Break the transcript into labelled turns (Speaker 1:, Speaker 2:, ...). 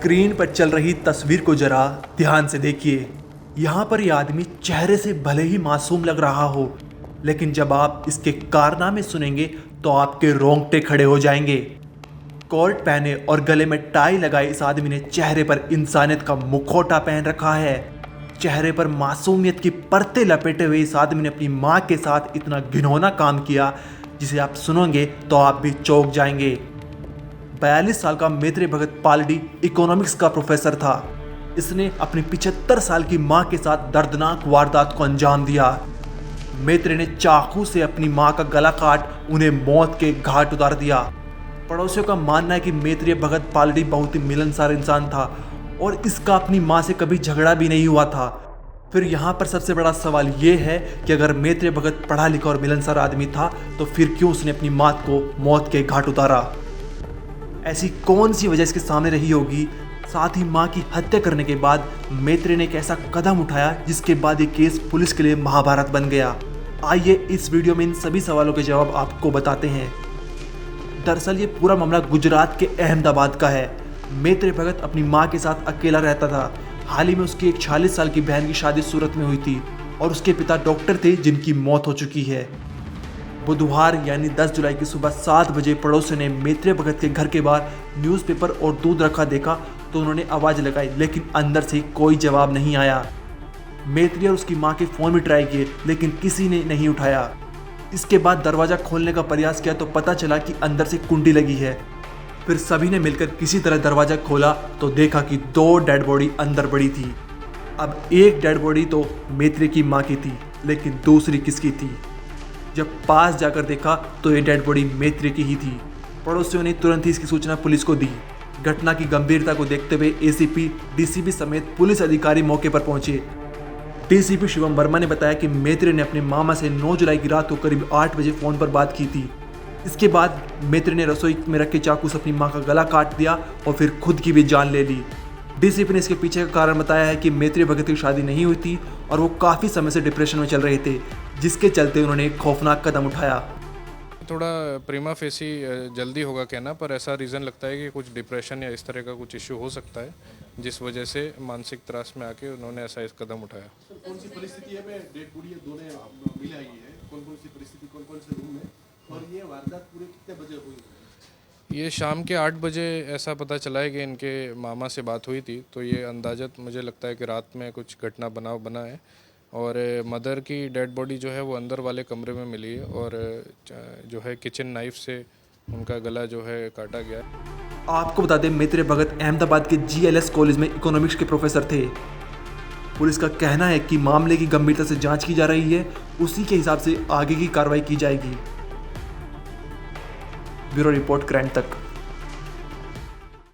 Speaker 1: Screen पर चल रही तस्वीर को जरा ध्यान से देखिए। यहाँ पर यह आदमी चेहरे से भले ही मासूम लग रहा हो, लेकिन जब आप इसके कारनामे सुनेंगे तो आपके रोंगटे खड़े हो जाएंगे। कोट पहने और गले में टाई लगाए इस आदमी ने चेहरे पर इंसानियत का मुखौटा पहन रखा है। चेहरे पर मासूमियत की परतें लपेटे हुए इस आदमी ने अपनी माँ के साथ इतना घिनौना काम किया जिसे आप सुनोगे तो आप भी चौंक जाएंगे। 42 साल का मैत्रेय भगत पालड़ी इकोनॉमिक्स का प्रोफेसर था। इसने अपनी 75 साल की मां के साथ दर्दनाक वारदात को अंजाम दिया। मैत्रेय ने चाकू से अपनी मां का गला काट उन्हें मौत के घाट उतार दिया। पड़ोसियों का मानना है कि मैत्रेय भगत पालड़ी बहुत ही मिलनसार इंसान था और इसका अपनी मां से कभी झगड़ा भी नहीं हुआ था। फिर यहाँ पर सबसे बड़ा सवाल ये है कि अगर मैत्रेय भगत पढ़ा लिखा और मिलनसार आदमी था तो फिर क्यों उसने अपनी मां को मौत के घाट उतारा? ऐसी कौन सी वजह इसके सामने रही होगी? साथ ही मां की हत्या करने के बाद मैत्रेय ने एक ऐसा कदम उठाया जिसके बाद ये केस पुलिस के लिए महाभारत बन गया। आइए इस वीडियो में इन सभी सवालों के जवाब आपको बताते हैं। दरअसल ये पूरा मामला गुजरात के अहमदाबाद का है। मैत्रेय भगत अपनी मां के साथ अकेला रहता था। हाल ही में उसकी एक 46 साल की बहन की शादी सूरत में हुई थी और उसके पिता डॉक्टर थे जिनकी मौत हो चुकी है। बुधवार यानी 10 जुलाई की सुबह 7 बजे पड़ोसियों ने मैत्रेय भगत के घर के बाहर न्यूज़पेपर और दूध रखा देखा तो उन्होंने आवाज़ लगाई, लेकिन अंदर से कोई जवाब नहीं आया। मैत्रेय और उसकी मां के फ़ोन भी ट्राई किए लेकिन किसी ने नहीं उठाया। इसके बाद दरवाज़ा खोलने का प्रयास किया तो पता चला कि अंदर से कुंडी लगी है। फिर सभी ने मिलकर किसी तरह दरवाज़ा खोला तो देखा कि 2 डेड बॉडी अंदर पड़ी थी। अब एक डेड बॉडी तो मैत्रेय की माँ की थी, लेकिन दूसरी किसकी थी? जब पास जाकर देखा तो ये डेड बॉडी मैत्रेय की ही थी। पड़ोसियों ने तुरंत ही इसकी सूचना पुलिस को दी। घटना की गंभीरता को देखते हुए एसीपी, डीसीपी समेत पुलिस अधिकारी मौके पर पहुंचे। डीसीपी शिवम वर्मा ने बताया कि मैत्रेय ने अपने मामा से 9 जुलाई की रात को करीब 8 बजे फ़ोन पर बात की थी। इसके बाद मैत्रेय ने रसोई में रखे चाकू से अपनी मां का गला काट दिया और फिर खुद की भी जान ले ली। डीसीपी ने इसके पीछे का कारण बताया है कि मैत्रेय भगत की शादी नहीं हुई थी और वो काफ़ी समय से डिप्रेशन में चल रहे थे, जिसके चलते उन्होंने एक खौफनाक कदम उठाया।
Speaker 2: थोड़ा प्रीमा फेसी जल्दी होगा कहना, पर ऐसा रीज़न लगता है कि कुछ डिप्रेशन या इस तरह का कुछ इश्यू हो सकता है जिस वजह से मानसिक त्रास में आके उन्होंने ऐसा इस कदम उठाया।
Speaker 3: कौन सी परिस्थिति है डेड बॉडी दोनों मिल आई है? कौन सी परिस्थिति, कौन से रूम में, और ये वारदात पूरे कितने बजे हुई?
Speaker 2: ये शाम के 8 बजे ऐसा पता चला है कि इनके मामा से बात हुई थी, तो ये अंदाज़त मुझे लगता है कि रात में कुछ घटना बना है और मदर की डेड बॉडी जो है वो अंदर वाले कमरे में मिली है और जो है किचन नाइफ से उनका गला जो है काटा गया।
Speaker 1: आपको बता दें, मैत्रेय भगत अहमदाबाद के GLS कॉलेज में इकोनॉमिक्स के प्रोफेसर थे। पुलिस का कहना है कि मामले की गंभीरता से जांच की जा रही है, उसी के हिसाब से आगे की कार्रवाई की जाएगी। ब्यूरो रिपोर्ट क्राइम तक।